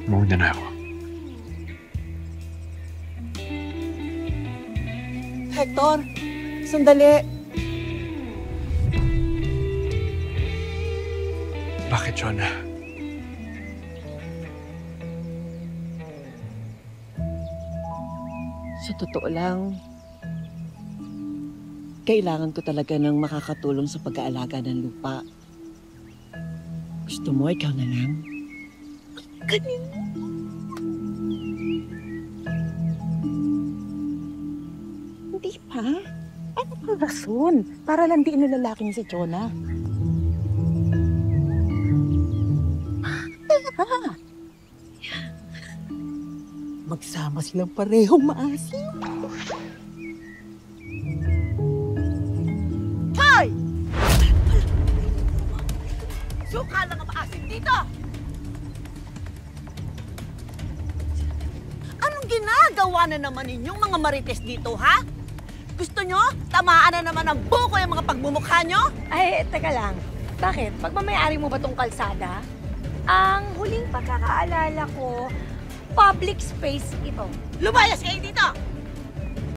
Mauna na ako. Hector, sandali. Bakit, Jonah? Sa totoo lang, kailangan ko talaga ng makakatulong sa pag-aalaga ng lupa. Gusto mo, ikaw na lang? Hindi pa. Ano pang rason? Para landiin ng lalaki niya si Jonah. Ah! Magsama silang parehong maasim. Hoy! Suka lang ang maasim dito! Anong ginagawa na naman ninyong mga marites dito, ha? Gusto nyo? Tamaan na naman ang buko yung mga pagmumukha nyo? Ay, teka lang. Bakit? Pagmamayari mo ba tong kalsada? Ang huling pagkakaalala ko, public space ito. Lumayas kayo dito!